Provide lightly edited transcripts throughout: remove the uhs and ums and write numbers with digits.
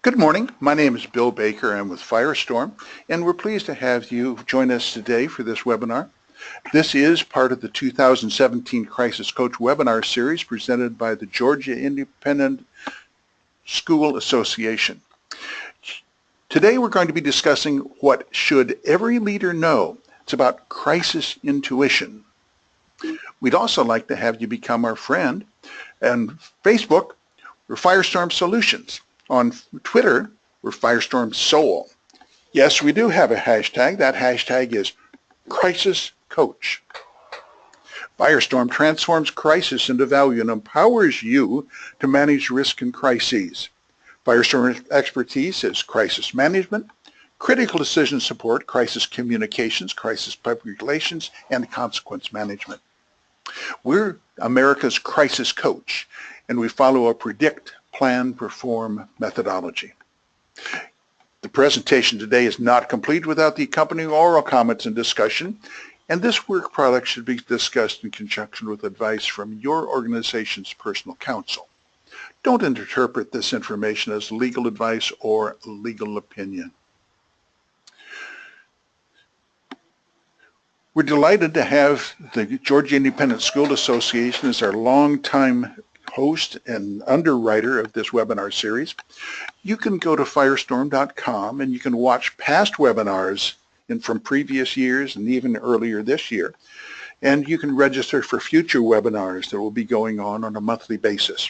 Good morning. My name is Bill Baker. I'm with Firestorm, and we're pleased to have you join us today for this webinar. This is part of the 2017 Crisis Coach webinar series presented by the Georgia Independent School Association. Today we're going to be discussing what should every leader know. It's about crisis intuition. We'd also like to have you become our friend. On Facebook, we're Firestorm Solutions. On Twitter, we're Firestorm Soul. Yes, we do have a hashtag. That hashtag is Crisis Coach. Firestorm transforms crisis into value and empowers you to manage risk and crises. Firestorm expertise is crisis management, critical decision support, crisis communications, crisis public relations, and consequence management. We're America's crisis coach, and we follow a predict, plan, perform methodology. The presentation today is not complete without the accompanying oral comments and discussion, and this work product should be discussed in conjunction with advice from your organization's personal counsel. Don't interpret this information as legal advice or legal opinion. We're delighted to have the Georgia Independent School Association as our longtime host and underwriter of this webinar series. You can go to firestorm.com and you can watch past webinars from previous years and even earlier this year. And you can register for future webinars that will be going on a monthly basis.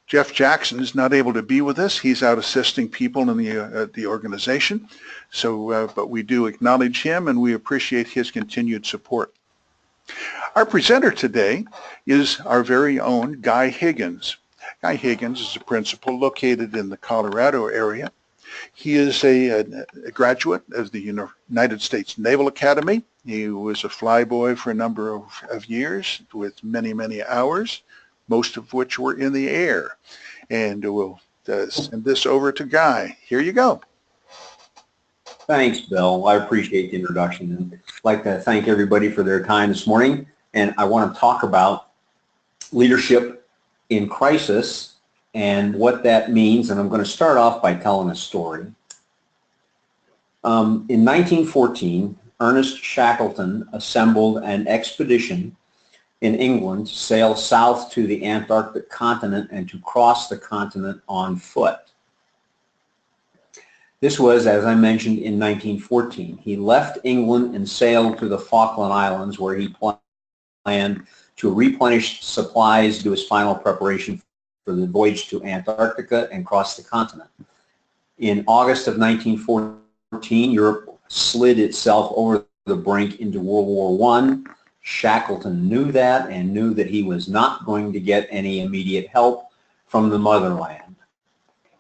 Jeff Jackson is not able to be with us. He's out assisting people in the organization. But we do acknowledge him and we appreciate his continued support. Our presenter today is our very own Guy Higgins. Guy Higgins is a principal located in the Colorado area. He is a graduate of the United States Naval Academy. He was a flyboy for a number of years with many, many hours, most of which were in the air. And we'll send this over to Guy. Here you go. Thanks, Bill. I appreciate the introduction. And I'd like to thank everybody for their time this morning. And I want to talk about leadership in crisis and what that means. And I'm going to start off by telling a story. In 1914, Ernest Shackleton assembled an expedition in England to sail south to the Antarctic continent and to cross the continent on foot. This was, as I mentioned, in 1914. He left England and sailed to the Falkland Islands, where he planned to replenish supplies, do his final preparation for the voyage to Antarctica and cross the continent. In August of 1914, Europe slid itself over the brink into World War I. Shackleton knew that and knew that he was not going to get any immediate help from the motherland.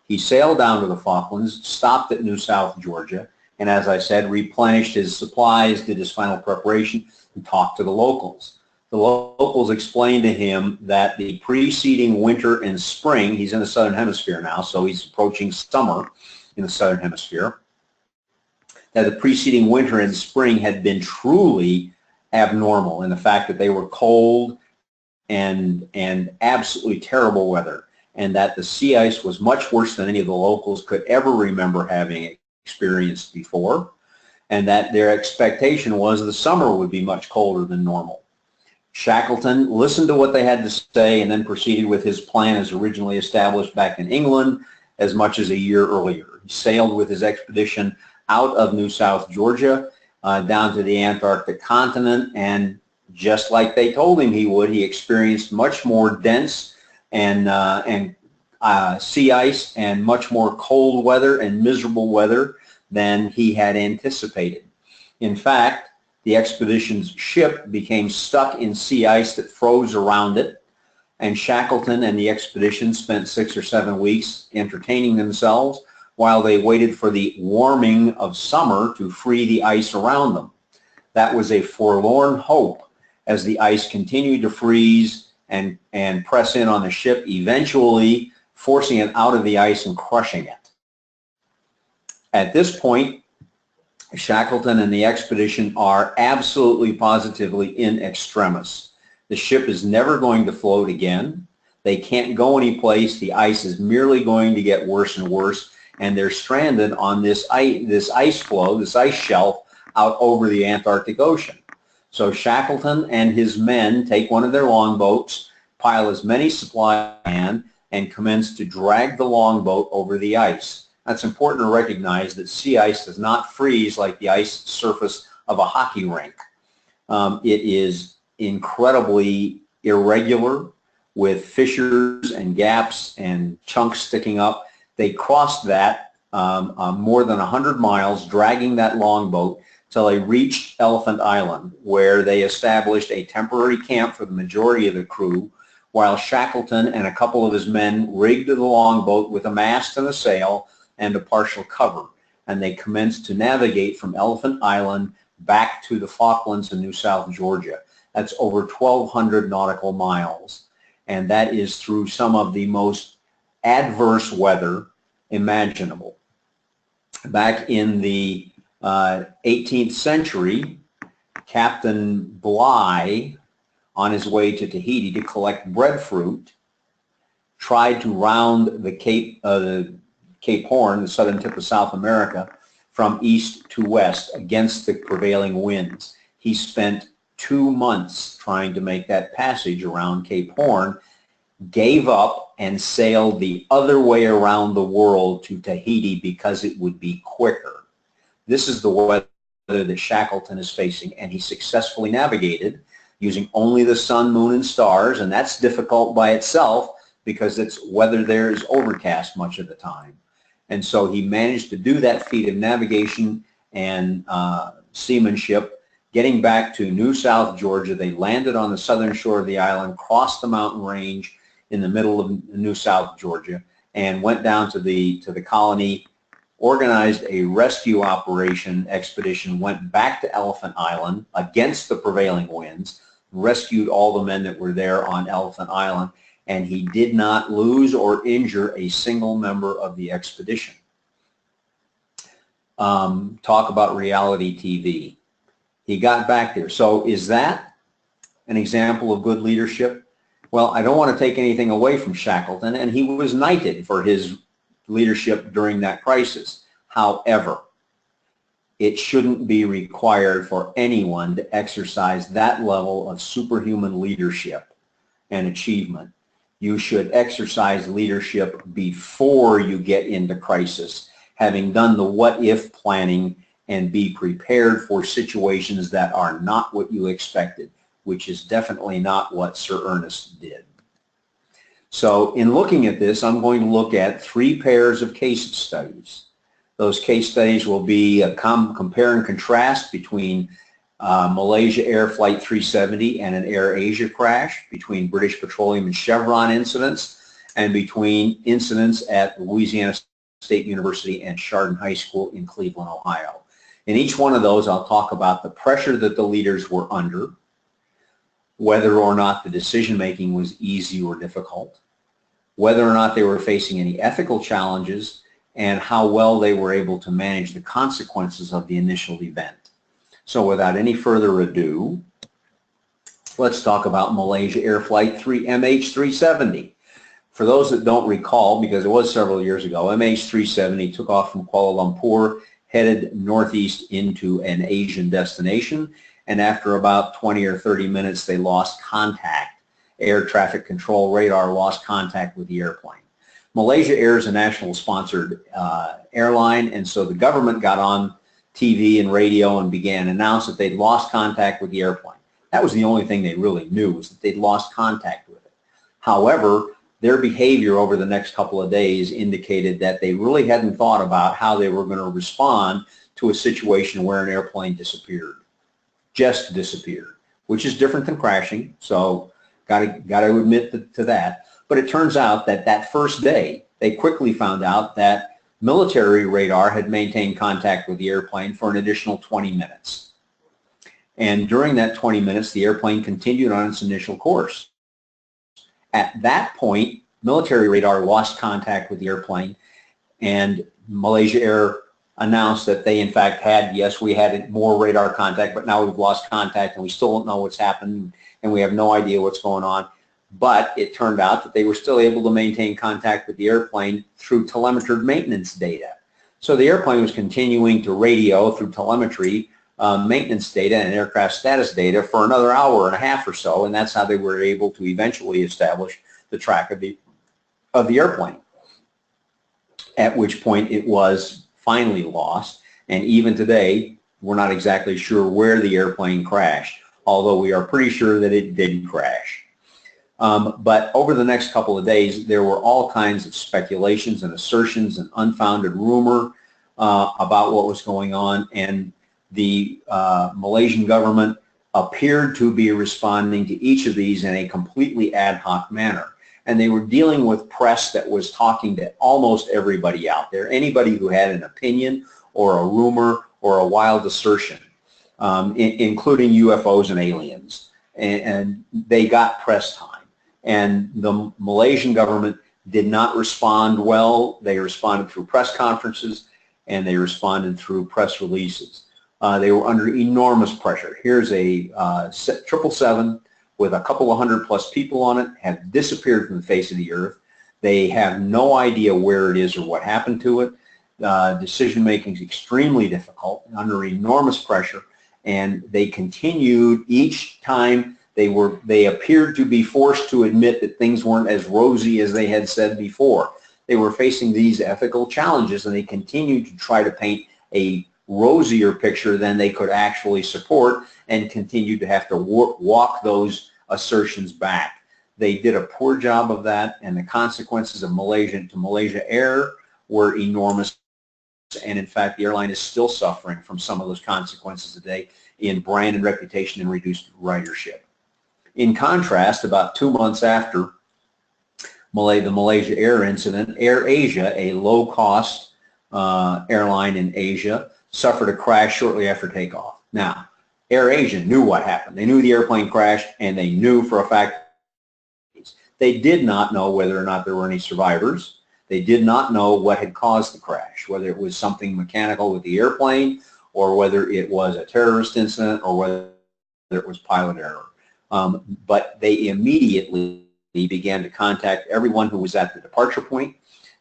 He sailed down to the Falklands, stopped at New South Georgia, and as I said, replenished his supplies, did his final preparation, and talked to the locals. The locals explained to him that the preceding winter and spring, he's in the Southern Hemisphere now, so he's approaching summer in the Southern Hemisphere, that the preceding winter and spring had been truly abnormal in the fact that they were cold and absolutely terrible weather, and that the sea ice was much worse than any of the locals could ever remember having experienced before, and that their expectation was the summer would be much colder than normal. Shackleton listened to what they had to say and then proceeded with his plan as originally established back in England as much as a year earlier. He sailed with his expedition out of New South Georgia down to the Antarctic continent, and just like they told him he would, he experienced much more dense and sea ice and much more cold weather and miserable weather than he had anticipated. In fact, the expedition's ship became stuck in sea ice that froze around it, and Shackleton and the expedition spent 6 or 7 weeks entertaining themselves while they waited for the warming of summer to free the ice around them. That was a forlorn hope as the ice continued to freeze and press in on the ship, eventually forcing it out of the ice and crushing it. At this point, Shackleton and the expedition are absolutely positively in extremis. The ship is never going to float again. They can't go anyplace. The ice is merely going to get worse and worse, and they're stranded on this ice floe, this ice shelf out over the Antarctic Ocean. So Shackleton and his men take one of their longboats, pile as many supplies as they can, and commence to drag the longboat over the ice. That's important to recognize that sea ice does not freeze like the ice surface of a hockey rink. It is incredibly irregular with fissures and gaps and chunks sticking up. They crossed that more than 100 miles, dragging that longboat till they reached Elephant Island, where they established a temporary camp for the majority of the crew, while Shackleton and a couple of his men rigged the longboat with a mast and a sail and a partial cover, and they commenced to navigate from Elephant Island back to the Falklands in New South Georgia. That's over 1,200 nautical miles, and that is through some of the most adverse weather imaginable. Back in the 18th century, Captain Bligh, on his way to Tahiti to collect breadfruit, tried to round the Cape Horn, the southern tip of South America, from east to west against the prevailing winds. He spent 2 months trying to make that passage around Cape Horn, gave up and sailed the other way around the world to Tahiti because it would be quicker. This is the weather that Shackleton is facing, and he successfully navigated using only the sun, moon, and stars, and that's difficult by itself because it's weather there is overcast much of the time. And so he managed to do that feat of navigation and seamanship. Getting back to New South Georgia, they landed on the southern shore of the island, crossed the mountain range in the middle of New South Georgia, and went down to the colony, organized a rescue operation expedition, went back to Elephant Island against the prevailing winds, rescued all the men that were there on Elephant Island, and he did not lose or injure a single member of the expedition. Talk about reality TV. He got back there. So is that an example of good leadership? Well, I don't want to take anything away from Shackleton, and he was knighted for his leadership during that crisis. However, it shouldn't be required for anyone to exercise that level of superhuman leadership and achievement. You should exercise leadership before you get into crisis, having done the what-if planning and be prepared for situations that are not what you expected, which is definitely not what Sir Ernest did. So in looking at this, I'm going to look at 3 pairs of case studies. Those case studies will be a compare and contrast between Malaysia Air Flight 370 and an Air Asia crash, between British Petroleum and Chevron incidents, and between incidents at Louisiana State University and Chardon High School in Cleveland, Ohio. In each one of those, I'll talk about the pressure that the leaders were under, whether or not the decision-making was easy or difficult, whether or not they were facing any ethical challenges, and how well they were able to manage the consequences of the initial event. So without any further ado, let's talk about Malaysia Air Flight MH370. For those that don't recall, because it was several years ago, MH370 took off from Kuala Lumpur, headed northeast into an Asian destination, and after about 20 or 30 minutes, they lost contact. Air traffic control radar lost contact with the airplane. Malaysia Air is a national sponsored airline, and so the government got on TV and radio and began to announce that they'd lost contact with the airplane. That was the only thing they really knew, was that they'd lost contact with it. However, their behavior over the next couple of days indicated that they really hadn't thought about how they were going to respond to a situation where an airplane disappeared. Just disappeared, which is different than crashing, so got to admit to that. But it turns out that that first day, they quickly found out that military radar had maintained contact with the airplane for an additional 20 minutes. And during that 20 minutes, the airplane continued on its initial course. At that point, military radar lost contact with the airplane, and Malaysia Air announced that they in fact had, yes, we had more radar contact, but now we've lost contact and we still don't know what's happened and we have no idea what's going on. but it turned out that they were still able to maintain contact with the airplane through telemetred maintenance data. So the airplane was continuing to radio through telemetry maintenance data and aircraft status data for another hour and a half or so, and that's how they were able to eventually establish the track of the airplane, at which point it was finally lost. And even today, we're not exactly sure where the airplane crashed, although we are pretty sure that it did crash. But over the next couple of days, there were all kinds of speculations and assertions and unfounded rumor about what was going on, and the Malaysian government appeared to be responding to each of these in a completely ad hoc manner. And they were dealing with press that was talking to almost everybody out there, anybody who had an opinion or a rumor or a wild assertion, including UFOs and aliens. And they got press time. And the Malaysian government did not respond well. They responded through press conferences, and they responded through press releases. They were under enormous pressure. Here's a 777 with a couple of hundred plus people on it, have disappeared from the face of the earth. They have no idea where it is or what happened to it. Decision making is extremely difficult, under enormous pressure, and they continued each time. They appeared to be forced to admit that things weren't as rosy as they had said before. They were facing these ethical challenges, and they continued to try to paint a rosier picture than they could actually support, and continued to have to walk those assertions back. They did a poor job of that, and the consequences of Malaysia Air were enormous. And in fact, the airline is still suffering from some of those consequences today in brand and reputation and reduced ridership. In contrast, about 2 months after the Malaysia Air incident, Air Asia, a low-cost airline in Asia, suffered a crash shortly after takeoff. Now, Air Asia knew what happened. They knew the airplane crashed, and they knew for a fact they did not know whether or not there were any survivors. They did not know what had caused the crash, whether it was something mechanical with the airplane, or whether it was a terrorist incident, or whether it was pilot error. But they immediately began to contact everyone who was at the departure point.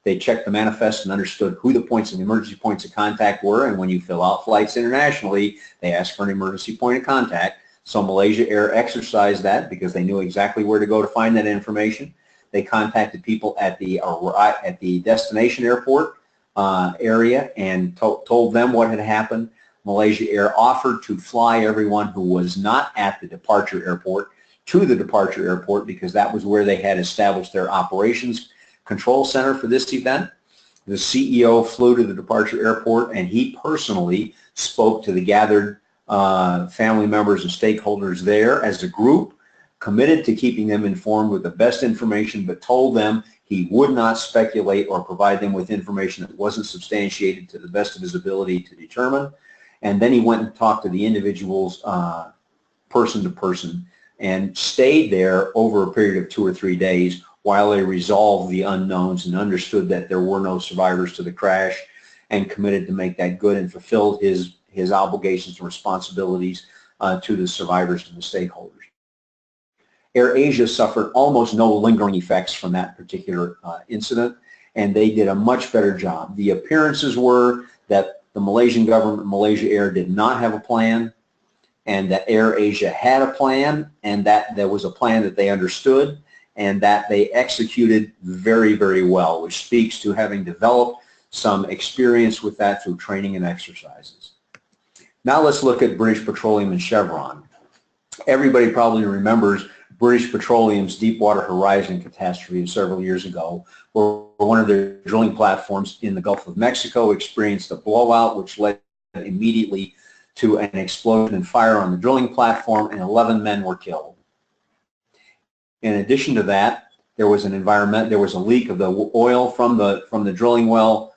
They checked the manifest and understood who the emergency points of contact were, and when you fill out flights internationally, they ask for an emergency point of contact. So Malaysia Air exercised that because they knew exactly where to go to find that information. They contacted people at the destination airport area and told them what had happened. Malaysia Air offered to fly everyone who was not at the departure airport to the departure airport, because that was where they had established their operations control center for this event. The CEO flew to the departure airport, and he personally spoke to the gathered family members and stakeholders there as a group, committed to keeping them informed with the best information, but told them he would not speculate or provide them with information that wasn't substantiated to the best of his ability to determine. And then he went and talked to the individuals person to person, and stayed there over a period of 2 or 3 days while they resolved the unknowns and understood that there were no survivors to the crash, and committed to make that good and fulfilled his obligations and responsibilities to the survivors and the stakeholders. Air Asia suffered almost no lingering effects from that particular incident, and they did a much better job. The appearances were that the Malaysian government, Malaysia Air, did not have a plan, and that Air Asia had a plan, and that there was a plan that they understood, and that they executed very, very well, which speaks to having developed some experience with that through training and exercises. Now let's look at British Petroleum and Chevron. Everybody probably remembers British Petroleum's Deepwater Horizon catastrophe several years ago, where one of their drilling platforms in the Gulf of Mexico experienced a blowout, which led immediately to an explosion and fire on the drilling platform, and 11 men were killed. In addition to that, there was a leak of the oil from the drilling well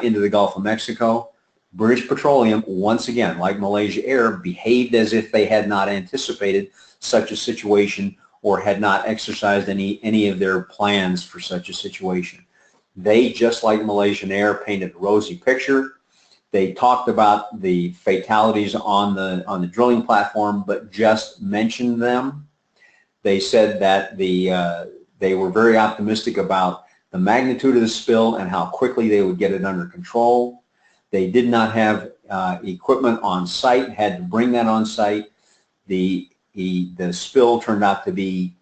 into the Gulf of Mexico. British Petroleum, once again, like Malaysia Air, behaved as if they had not anticipated such a situation or had not exercised any of their plans for such a situation. They, just like Malaysian Air, painted a rosy picture. They talked about the fatalities on the drilling platform, but just mentioned them. They said that they were very optimistic about the magnitude of the spill and how quickly they would get it under control. They did not have equipment on site, had to bring that on site. The spill turned out to be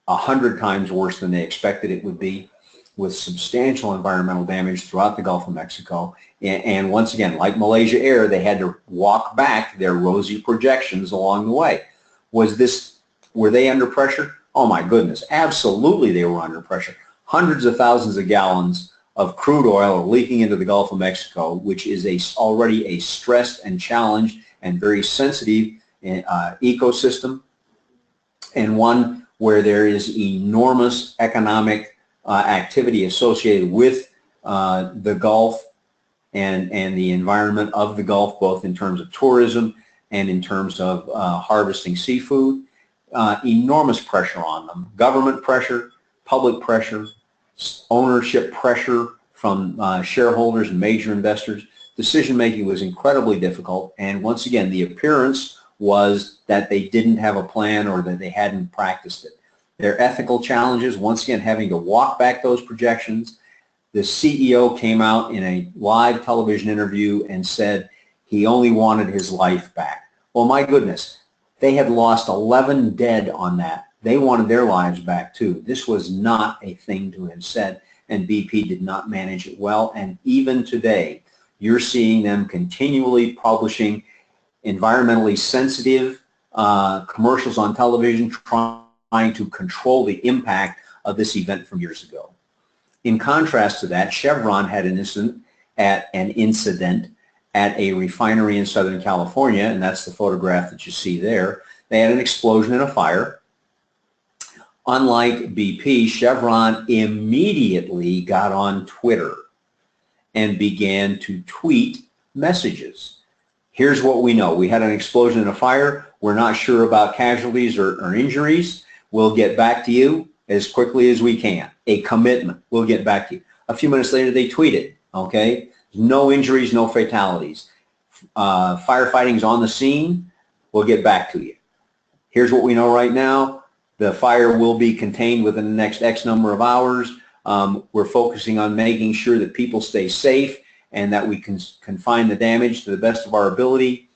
100 times worse than they expected it would be, with substantial environmental damage throughout the Gulf of Mexico. And once again, like Malaysia Air, they had to walk back their rosy projections along the way. Were they under pressure? Oh my goodness, absolutely they were under pressure. Hundreds of thousands of gallons of crude oil are leaking into the Gulf of Mexico, which is already a stressed and challenged and very sensitive ecosystem, and one where there is enormous economic activity associated with the Gulf and the environment of the Gulf, both in terms of tourism and in terms of harvesting seafood. Enormous pressure on them. Government pressure, public pressure, ownership pressure from shareholders and major investors. Decision making was incredibly difficult, and once again the appearance was that they didn't have a plan or that they hadn't practiced it. Their ethical challenges, once again having to walk back those projections. The CEO came out in a live television interview and said he only wanted his life back. Well, my goodness, they had lost 11 dead on that. They wanted their lives back too. This was not a thing to have said, and BP did not manage it well. And even today, you're seeing them continually publishing environmentally sensitive commercials on television trying to control the impact of this event from years ago. In contrast to that, Chevron had an incident at a refinery in Southern California, and that's the photograph that you see there. They had an explosion and a fire. Unlike BP, Chevron immediately got on Twitter and began to tweet messages. Here's what we know. We had an explosion and a fire. We're not sure about casualties or injuries. We'll get back to you as quickly as we can. A commitment. We'll get back to you. A few minutes later, they tweeted, okay? No injuries, no fatalities. Firefighting's on the scene. We'll get back to you. Here's what we know right now. The fire will be contained within the next X number of hours. We're focusing on making sure that people stay safe and that we can confine the damage to the best of our ability.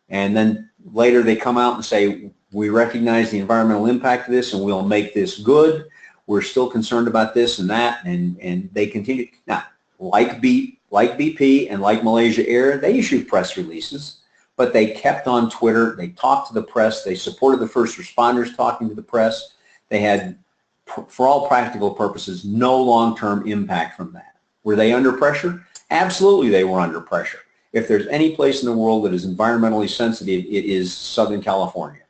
And then later they come out and say, we recognize the environmental impact of this and we'll make this good. We're still concerned about this and that, and they continue. Now, like BP and like Malaysia Air, they issued press releases, but they kept on Twitter. They talked to the press. They supported the first responders talking to the press. They had, for all practical purposes, no long-term impact from that. Were they under pressure? Absolutely, they were under pressure. If there's any place in the world that is environmentally sensitive, it is Southern California.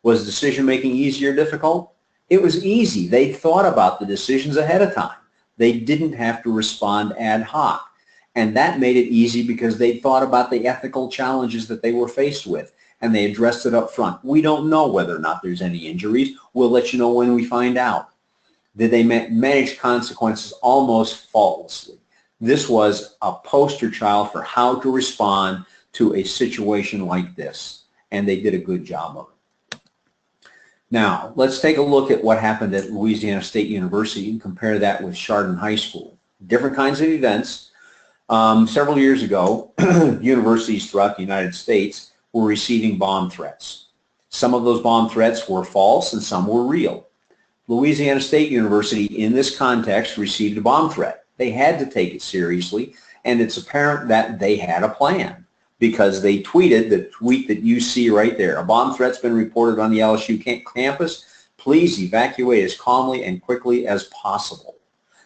Was decision-making easy or difficult? It was easy. They thought about the decisions ahead of time. They didn't have to respond ad hoc. And that made it easy because they thought about the ethical challenges that they were faced with, and they addressed it up front. We don't know whether or not there's any injuries. We'll let you know when we find out. Did they manage consequences almost faultlessly? This was a poster child for how to respond to a situation like this, and they did a good job of it. Now, let's take a look at what happened at Louisiana State University and compare that with Chardon High School. Different kinds of events. Several years ago, universities throughout the United States were receiving bomb threats. Some of those bomb threats were false and some were real. Louisiana State University, in this context, received a bomb threat. They had to take it seriously, and it's apparent that they had a plan because they tweeted the tweet that you see right there. A bomb threat's been reported on the LSU campus. Please evacuate as calmly and quickly as possible.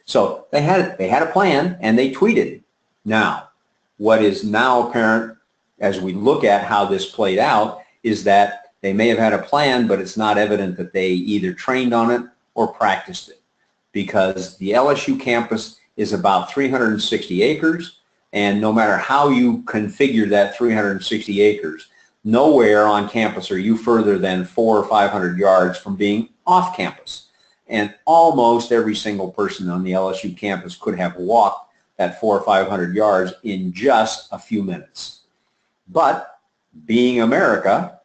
So they had a plan, and they tweeted. Now, what is now apparent as we look at how this played out is that they may have had a plan, but it's not evident that they either trained on it or practiced it, because the LSU campus is about 360 acres, and no matter how you configure that 360 acres, nowhere on campus are you further than 400 or 500 yards from being off campus. And almost every single person on the LSU campus could have walked that 400 or 500 yards in just a few minutes. But being America,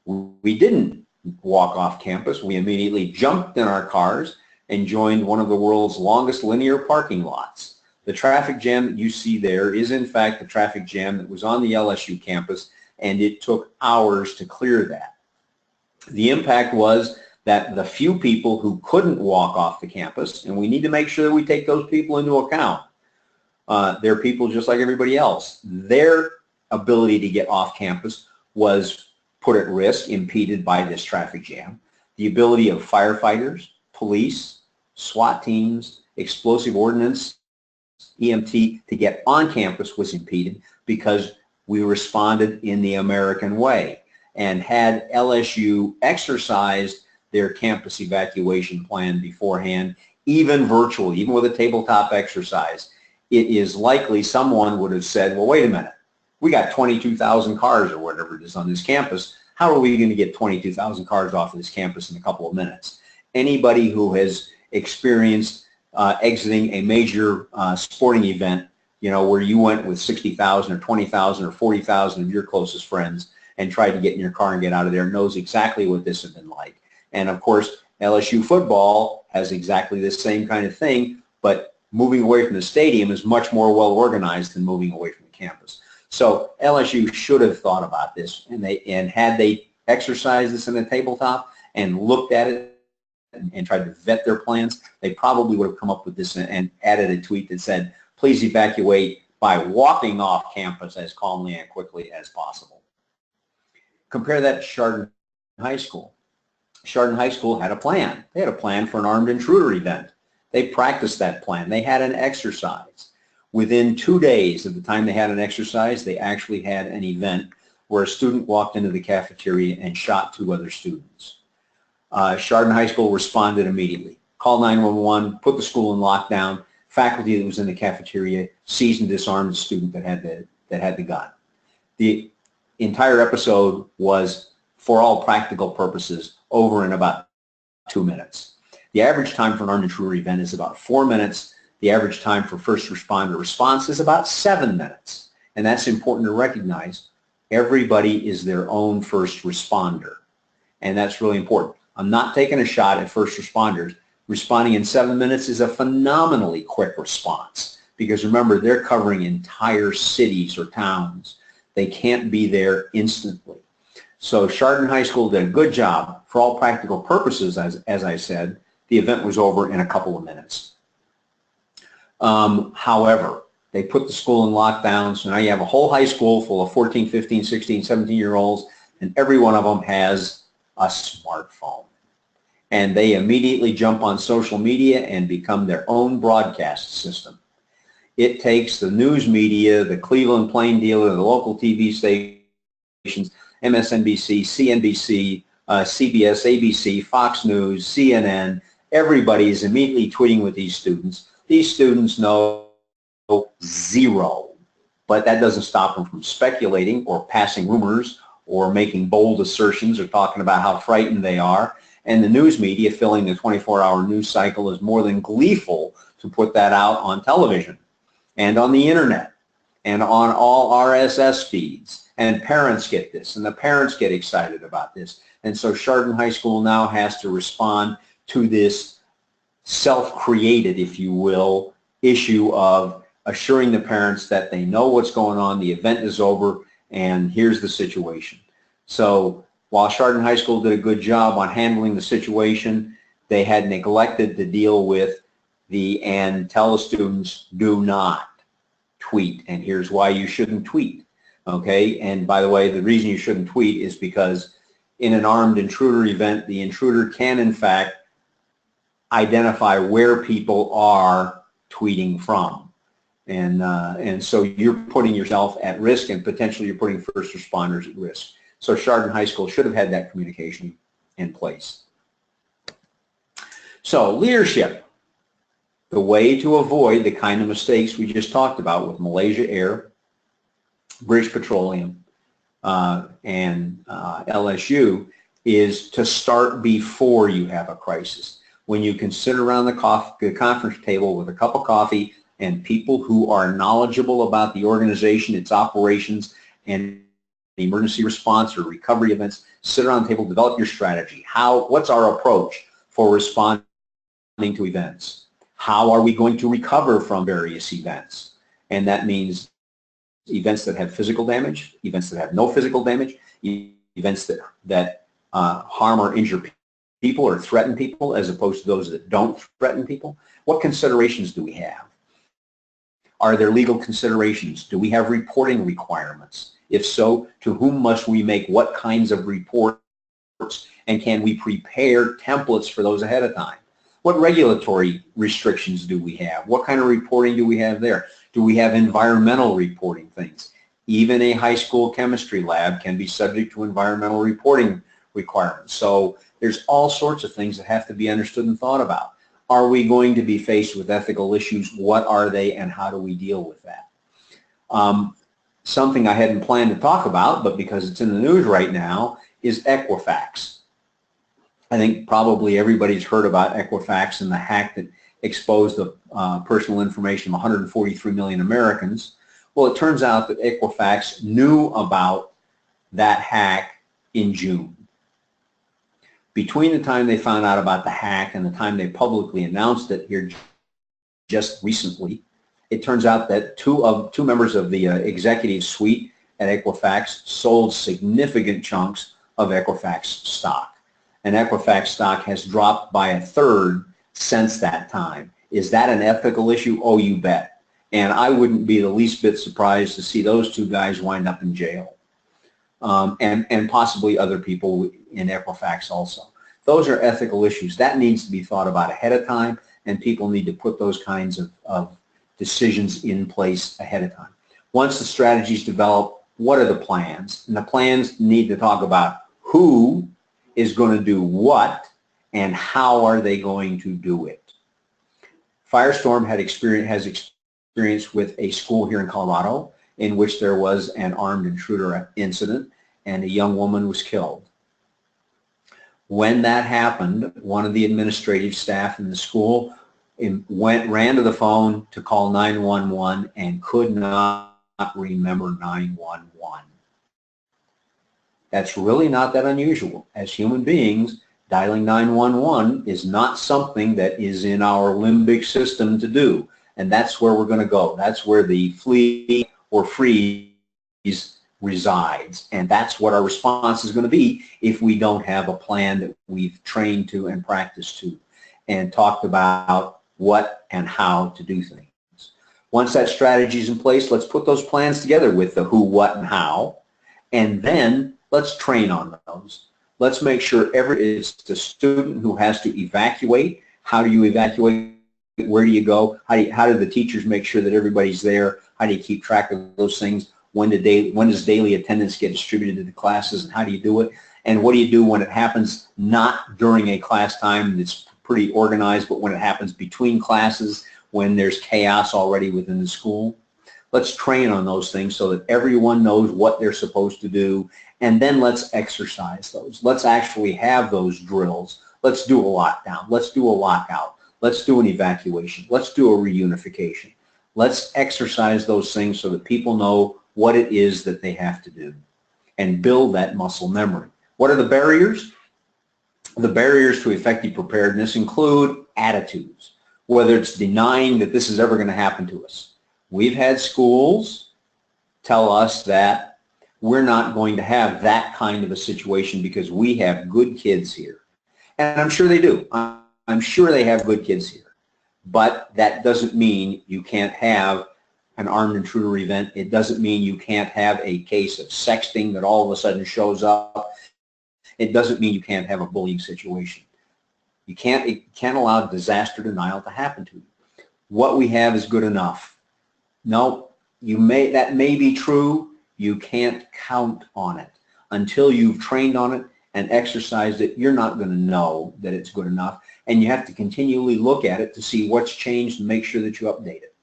we didn't walk off campus. We immediately jumped in our cars and joined one of the world's longest linear parking lots. The traffic jam that you see there is in fact the traffic jam that was on the LSU campus, and it took hours to clear that. The impact was that the few people who couldn't walk off the campus, and we need to make sure that we take those people into account. They're people just like everybody else. Their ability to get off campus was put at risk, impeded by this traffic jam. The ability of firefighters, police, SWAT teams, explosive ordnance, EMT to get on campus was impeded because we responded in the American way. And had LSU exercised their campus evacuation plan beforehand, even virtually, even with a tabletop exercise, it is likely someone would have said, well, wait a minute, we got 22,000 cars or whatever it is on this campus. How are we going to get 22,000 cars off of this campus in a couple of minutes? Anybody who has experienced exiting a major sporting event, you know, where you went with 60,000 or 20,000 or 40,000 of your closest friends and tried to get in your car and get out of there, knows exactly what this has been like. And of course, LSU football has exactly the same kind of thing, but moving away from the stadium is much more well organized than moving away from the campus. So LSU should have thought about this, and had they exercised this in a tabletop and looked at it and tried to vet their plans, they probably would have come up with this and added a tweet that said, please evacuate by walking off campus as calmly and quickly as possible. Compare that to Chardon High School. Chardon High School had a plan. They had a plan for an armed intruder event. They practiced that plan. They had an exercise. Within 2 days of the time they had an exercise, they actually had an event where a student walked into the cafeteria and shot 2 other students. Chardon High School responded immediately. Called 911, put the school in lockdown. Faculty that was in the cafeteria seized and disarmed the student that had the gun. The entire episode was, for all practical purposes, over in about 2 minutes. The average time for an armed intruder event is about 4 minutes. The average time for first responder response is about 7 minutes. And that's important to recognize. Everybody is their own first responder. And that's really important. I'm not taking a shot at first responders. Responding in 7 minutes is a phenomenally quick response, because remember, they're covering entire cities or towns. They can't be there instantly. So Chardon High School did a good job. For all practical purposes, as I said, the event was over in a couple of minutes. However, they put the school in lockdown, so now you have a whole high school full of 14, 15, 16, 17-year-olds, and every one of them has a smartphone. And they immediately jump on social media and become their own broadcast system. It takes the news media, the Cleveland Plain Dealer, the local TV stations, MSNBC, CNBC, CBS, ABC, Fox News, CNN. Everybody is immediately tweeting with these students. These students know zero, but that doesn't stop them from speculating or passing rumors or making bold assertions or talking about how frightened they are. And the news media, filling the 24-hour news cycle, is more than gleeful to put that out on television and on the internet and on all RSS feeds. And parents get this, and the parents get excited about this. And so Chardon High School now has to respond to this self-created, if you will, issue of assuring the parents that they know what's going on, the event is over, and here's the situation. So while Chardon High School did a good job on handling the situation, they had neglected to deal with and tell the students, do not tweet. And here's why you shouldn't tweet. Okay, and by the way, the reason you shouldn't tweet is because in an armed intruder event, the intruder can in fact identify where people are tweeting from. And so you're putting yourself at risk, and potentially you're putting first responders at risk. So Chardon High School should have had that communication in place. So leadership, the way to avoid the kind of mistakes we just talked about with Malaysia Air, British Petroleum, and LSU, is to start before you have a crisis. When you can sit around the conference table with a cup of coffee and people who are knowledgeable about the organization, its operations, and emergency response or recovery events, sit around the table, develop your strategy. What's our approach for responding to events? How are we going to recover from various events? And that means events that have physical damage, events that have no physical damage, events that harm or injure people or threaten people as opposed to those that don't threaten people. What considerations do we have? Are there legal considerations? Do we have reporting requirements? If so, to whom must we make what kinds of reports? And can we prepare templates for those ahead of time? What regulatory restrictions do we have? What kind of reporting do we have there? Do we have environmental reporting things? Even a high school chemistry lab can be subject to environmental reporting requirements. So there's all sorts of things that have to be understood and thought about. Are we going to be faced with ethical issues? What are they and how do we deal with that? Something I hadn't planned to talk about, but because it's in the news right now, is Equifax. I think probably everybody's heard about Equifax and the hack that exposed the personal information of 143 million Americans. Well, it turns out that Equifax knew about that hack in June. Between the time they found out about the hack and the time they publicly announced it here just recently, it turns out that two members of the executive suite at Equifax sold significant chunks of Equifax stock. And Equifax stock has dropped by a third since that time. Is that an ethical issue? Oh, you bet. And I wouldn't be the least bit surprised to see those two guys wind up in jail. And possibly other people in Equifax also. Those are ethical issues. That needs to be thought about ahead of time, and people need to put those kinds of decisions in place ahead of time. Once the strategy's developed, what are the plans? And the plans need to talk about who is going to do what and how are they going to do it. Firestorm has experience with a school here in Colorado in which there was an armed intruder incident and a young woman was killed. When that happened, one of the administrative staff in the school ran to the phone to call 911 and could not remember 911. That's really not that unusual. As human beings, dialing 911 is not something that is in our limbic system to do. And that's where we're going to go. That's where the flee or freeze resides. And that's what our response is going to be if we don't have a plan that we've trained to and practiced to and talked about what and how to do things. Once that strategy is in place, let's put those plans together with the who, what, and how, and then let's train on those. Let's make sure it's the student who has to evacuate. How do you evacuate? Where do you go? How do the teachers make sure that everybody's there? How do you keep track of those things? When does daily attendance get distributed to the classes, and how do you do it? And what do you do when it happens not during a class time that's pretty organized, but when it happens between classes, when there's chaos already within the school? Let's train on those things so that everyone knows what they're supposed to do, and then let's exercise those. Let's actually have those drills. Let's do a lockdown. Let's do a lockout. Let's do an evacuation. Let's do a reunification. Let's exercise those things so that people know what it is that they have to do and build that muscle memory. What are the barriers? The barriers to effective preparedness include attitudes, whether it's denying that this is ever going to happen to us. We've had schools tell us that we're not going to have that kind of a situation because we have good kids here. And I'm sure they do. I'm sure they have good kids here. But that doesn't mean you can't have an armed intruder event. It doesn't mean you can't have a case of sexting that all of a sudden shows up. It doesn't mean you can't have a bullying situation. You can't allow disaster denial to happen to you. What we have is good enough. No, that may be true. You can't count on it. Until you've trained on it and exercised it, you're not going to know that it's good enough. And you have to continually look at it to see what's changed and make sure that you update it.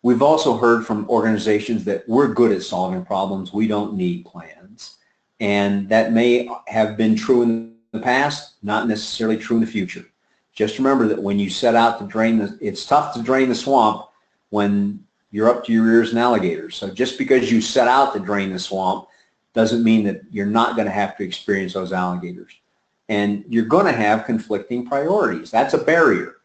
We've also heard from organizations that we're good at solving problems. We don't need plans. And that may have been true in the past, not necessarily true in the future. Just remember that when you set out to drain it's tough to drain the swamp when you're up to your ears in alligators. So just because you set out to drain the swamp doesn't mean that you're not going to have to experience those alligators. And you're going to have conflicting priorities. That's a barrier.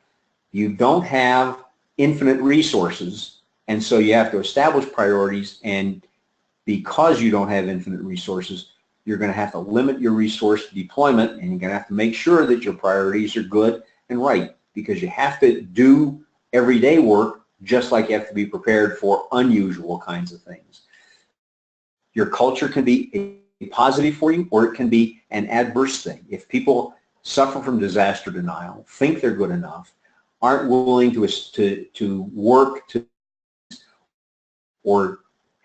You don't have infinite resources, and so you have to establish priorities, and because you don't have infinite resources, you're going to have to limit your resource deployment, and you're going to have to make sure that your priorities are good and right, because you have to do everyday work just like you have to be prepared for unusual kinds of things. Your culture can be a positive for you, or it can be an adverse thing. If people suffer from disaster denial, think they're good enough, aren't willing to work to or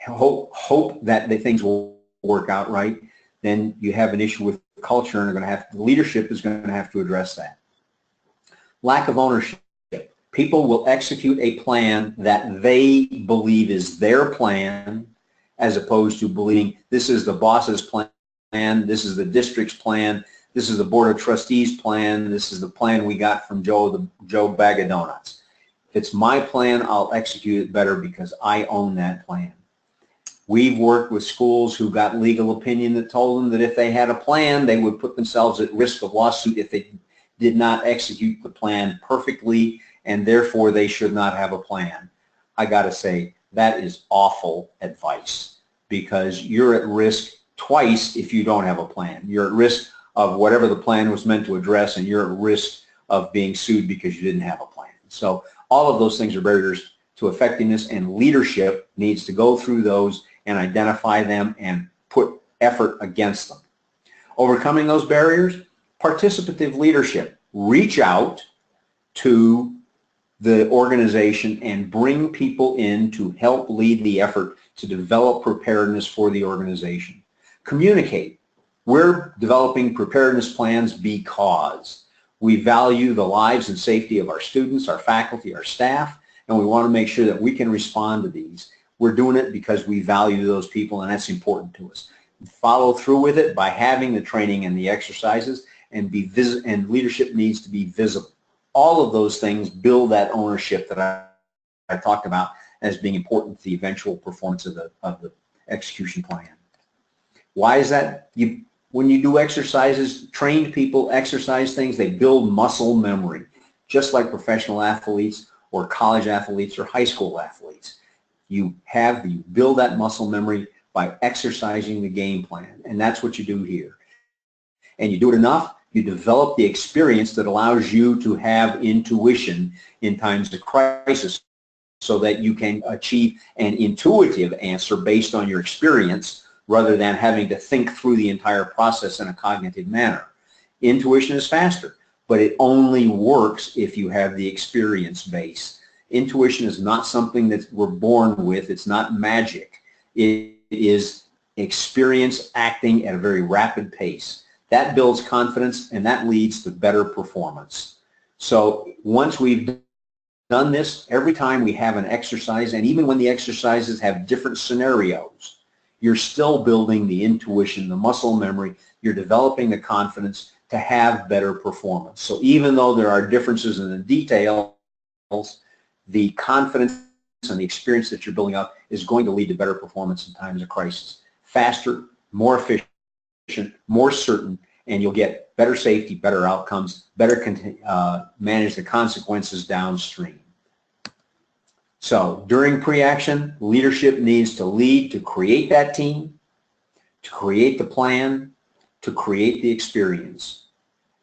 hope that the things will work out right, then you have an issue with culture, and the leadership is going to have to address that. Lack of ownership. People will execute a plan that they believe is their plan, as opposed to believing this is the boss's plan, this is the district's plan, this is the board of trustees plan, this is the plan we got from Joe Bag of Donuts. If it's my plan, I'll execute it better because I own that plan. We've worked with schools who got legal opinion that told them that if they had a plan, they would put themselves at risk of lawsuit if they did not execute the plan perfectly, and therefore they should not have a plan. I got to say, that is awful advice, because you're at risk twice if you don't have a plan. You're at risk of whatever the plan was meant to address, and you're at risk of being sued because you didn't have a plan. So all of those things are barriers to effectiveness, and leadership needs to go through those and identify them and put effort against them. Overcoming those barriers, participative leadership. Reach out to the organization and bring people in to help lead the effort to develop preparedness for the organization. Communicate. We're developing preparedness plans because we value the lives and safety of our students, our faculty, our staff, and we want to make sure that we can respond to these. We're doing it because we value those people, and that's important to us. Follow through with it by having the training and the exercises, and leadership needs to be visible. All of those things build that ownership that I talked about as being important to the eventual performance of the execution plan. Why is that? When you do exercises, trained people exercise things, they build muscle memory, just like professional athletes or college athletes or high school athletes. You build that muscle memory by exercising the game plan, and that's what you do here. And you do it enough, you develop the experience that allows you to have intuition in times of crisis, so that you can achieve an intuitive answer based on your experience rather than having to think through the entire process in a cognitive manner. Intuition is faster, but it only works if you have the experience base. Intuition is not something that we're born with. It's not magic. It is experience acting at a very rapid pace. That builds confidence, and that leads to better performance. So once we've done this, every time we have an exercise, and even when the exercises have different scenarios, you're still building the intuition, the muscle memory, you're developing the confidence to have better performance. So even though there are differences in the details, the confidence and the experience that you're building up is going to lead to better performance in times of crisis. Faster, more efficient, more certain, and you'll get better safety, better outcomes, better manage the consequences downstream. So during pre-action, leadership needs to lead to create that team, to create the plan, to create the experience.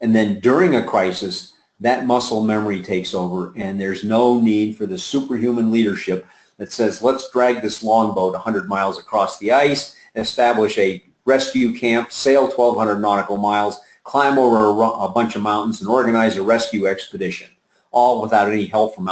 And then during a crisis, that muscle memory takes over, and there's no need for the superhuman leadership that says, let's drag this longboat 100 miles across the ice, establish a rescue camp, sail 1,200 nautical miles, climb over a bunch of mountains, and organize a rescue expedition, all without any help from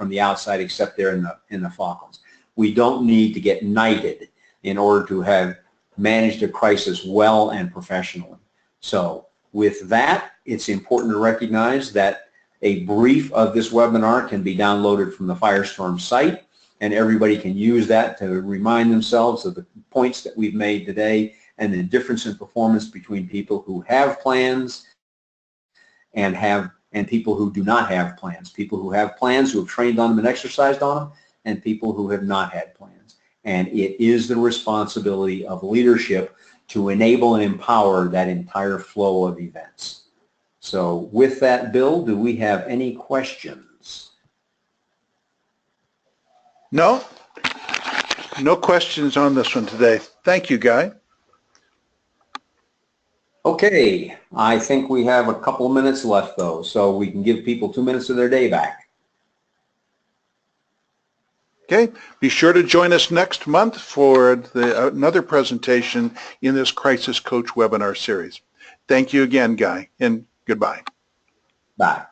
the outside except there in the Falklands. We don't need to get knighted in order to have managed a crisis well and professionally. So with that, it's important to recognize that a brief of this webinar can be downloaded from the Firestorm site, and everybody can use that to remind themselves of the points that we've made today and the difference in performance between people who have plans and people who do not have plans. People who have plans, who have trained on them and exercised on them, and people who have not had plans. And it is the responsibility of leadership to enable and empower that entire flow of events. So with that, Bill, do we have any questions? No? No questions on this one today. Thank you, Guy. Okay, I think we have a couple of minutes left though, so we can give people 2 minutes of their day back. Okay, be sure to join us next month for another presentation in this Crisis Coach webinar series. Thank you again, Guy, and goodbye. Bye.